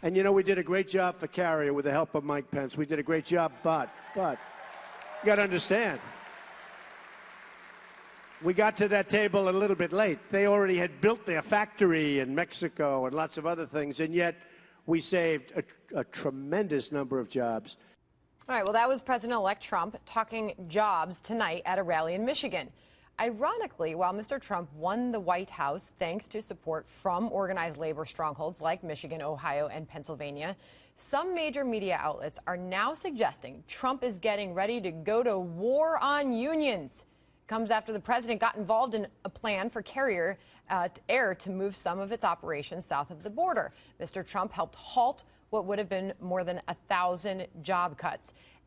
And, you know, we did a great job for Carrier with the help of Mike Pence. We did a great job, but you got to understand, we got to that table a little bit late. They already had built their factory in Mexico and lots of other things, and yet we saved a tremendous number of jobs. All right, well, that was President-elect Trump talking jobs tonight at a rally in Michigan. Ironically, while Mr. Trump won the White House thanks to support from organized labor strongholds like Michigan, Ohio, and Pennsylvania, some major media outlets are now suggesting Trump is getting ready to go to war on unions. It comes after the president got involved in a plan for Carrier Air to move some of its operations south of the border. Mr. Trump helped halt what would have been more than 1,000 job cuts.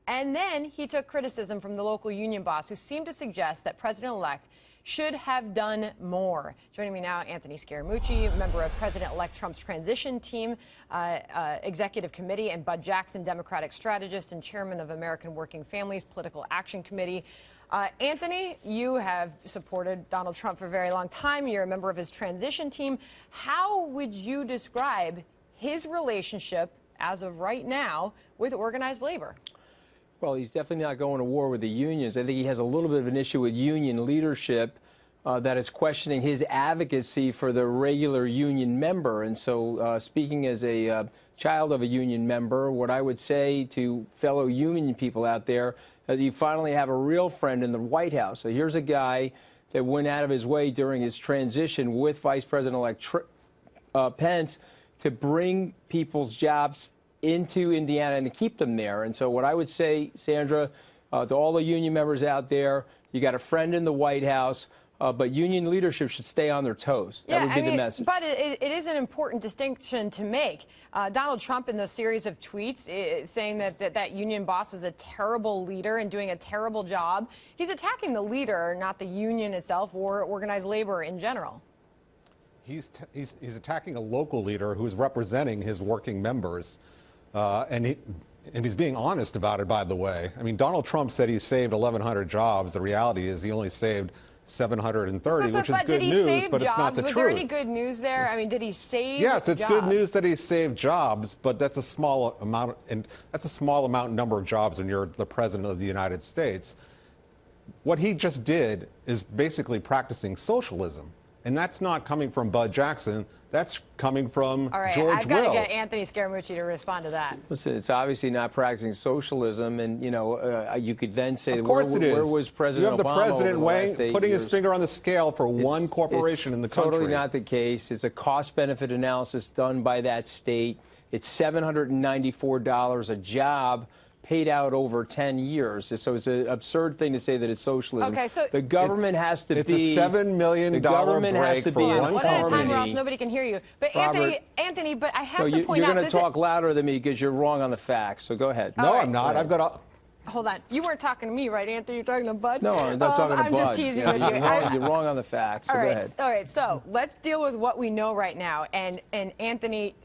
And then he took criticism from the local union boss, who seemed to suggest that President-elect should have done more. Joining me now, Anthony Scaramucci, member of President-elect Trump's transition team, executive committee, and Bud Jackson, Democratic strategist and chairman of American Working Families Political Action Committee. Anthony, you have supported Donald Trump for a very long time. You're a member of his transition team. How would you describe his relationship, as of right now, with organized labor? Well, he's definitely not going to war with the unions. I think he has a little bit of an issue with union leadership that is questioning his advocacy for the regular union member. And so speaking as a child of a union member, what I would say to fellow union people out there is you finally have a real friend in the White House. So here's a guy that went out of his way during his transition with Vice President-elect Pence to bring people's jobs into Indiana and to keep them there. And so what I would say, Sandra, to all the union members out there, you got a friend in the White House, but union leadership should stay on their toes. That would be the message. But it is an important distinction to make. Donald Trump, in the series of tweets, saying that union boss is a terrible leader and doing a terrible job, he's attacking the leader, not the union itself or organized labor in general. He's attacking a local leader who's representing his working members. And he's being honest about it, by the way. I mean, Donald Trump said he saved 1,100 jobs. The reality is he only saved 730, which is good news, but it's not the truth. Was there any good news there? I mean, did he save jobs? Yes, it's good news that he saved jobs, but that's a small amount, and that's a small number of jobs when you're the president of the United States. What he just did is basically practicing socialism. And that's not coming from Bud Jackson. That's coming from George Will. I've got to get Anthony Scaramucci to respond to that. Listen, it's obviously not practicing socialism, and you know, you could then say, of course it is. Where was President Obama? You have the president putting his finger on the scale for one corporation in the country. It's totally not the case. It's a cost-benefit analysis done by that state. It's $794 a job, paid out over 10 years. So it's an absurd thing to say that it's socialism. Okay, so the government has to be... It's a $7 million break for one company. Or else nobody can hear you. But Anthony, but I have to point out... You're going to talk louder than me because you're wrong on the facts, so go ahead. No, I'm not. I've got a... Hold on. You weren't talking to me, right, Anthony? You're talking to Bud? No, I'm not talking to Bud. I'm just teasing with you. You're wrong on the facts, so go ahead. All right, so let's deal with what we know right now. And Anthony,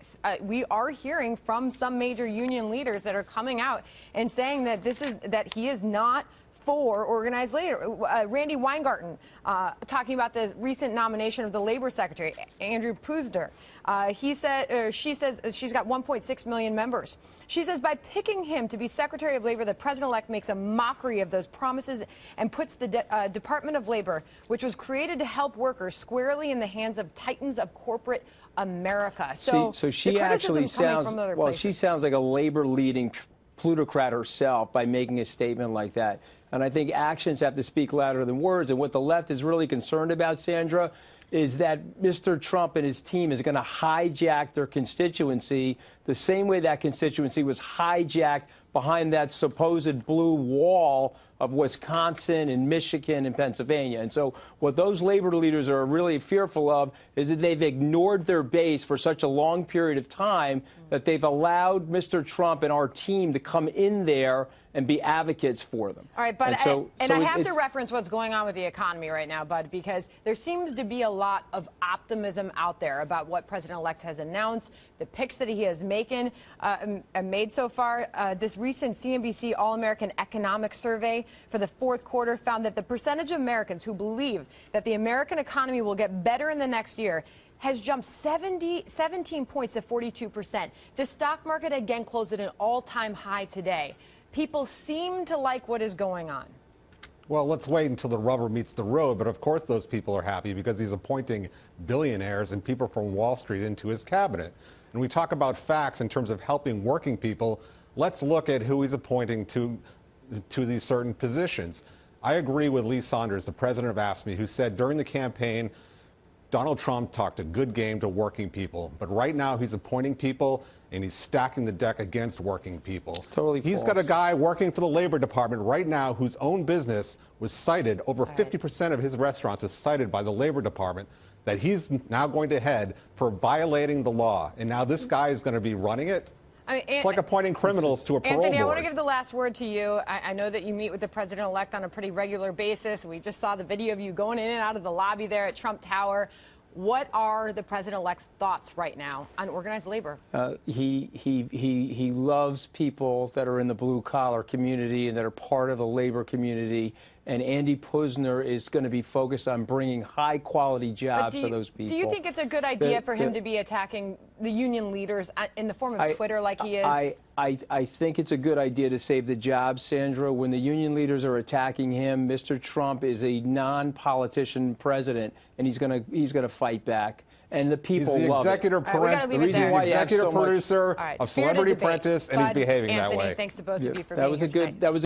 we are hearing from some major union leaders that are coming out and saying that he is not for organized labor. Randy Weingarten talking about the recent nomination of the Labor Secretary, Andrew Puzder. She says she's got 1.6 million members. She says by picking him to be Secretary of Labor, the President-elect makes a mockery of those promises and puts the Department of Labor, which was created to help workers, squarely in the hands of titans of corporate America. So she actually sounds, well, she sounds like a labor-leading plutocrat herself by making a statement like that. And I think actions have to speak louder than words. And what the left is really concerned about, Sandra, is that Mr. Trump and his team is going to hijack their constituency the same way that constituency was hijacked behind that supposed blue wall of Wisconsin and Michigan and Pennsylvania. And so what those labor leaders are really fearful of is that they've ignored their base for such a long period of time that they've allowed Mr. Trump and our team to come in there and be advocates for them. All right, Bud, and I have to reference what's going on with the economy right now, Bud, because there seems to be a lot of optimism out there about what President-elect has announced, the picks that he has made so far. This recent CNBC All-American Economic Survey for the fourth quarter found that the percentage of Americans who believe that the American economy will get better in the next year has jumped 17 points to 42%. The stock market again closed at an all-time high today. People seem to like what is going on. Well, let's wait until the rubber meets the road, but of course those people are happy because he's appointing billionaires and people from Wall Street into his cabinet. And we talk about facts in terms of helping working people. Let's look at who he's appointing to these certain positions. I agree with Lee Saunders, the president of AFSCME, who said during the campaign, Donald Trump talked a good game to working people, but right now he's appointing people and he's stacking the deck against working people. It's totally He's false. got a guy working for the Labor Department right now whose own business was cited, over 50% of his restaurants is cited by the Labor Department, that he's now going to head for violating the law. And now this guy is going to be running it? It's like appointing criminals to a parole board. Anthony, I want to give the last word to you. I know that you meet with the president-elect on a pretty regular basis. We just saw the video of you going in and out of the lobby there at Trump Tower. What are the president-elect's thoughts right now on organized labor? He loves people that are in the blue-collar community and that are part of the labor community. And Andy Puzner is going to be focused on bringing high-quality jobs for those people. Do you think it's a good idea for him to be attacking the union leaders in the form of Twitter like he is? I think it's a good idea to save the jobs, Sandra. When the union leaders are attacking him, Mr. Trump is a non-politician president, and he's going to fight back. And the people love it. He's the executive producer of Celebrity Apprentice, and he's behaving that way. Thanks to both of you for being here tonight. That was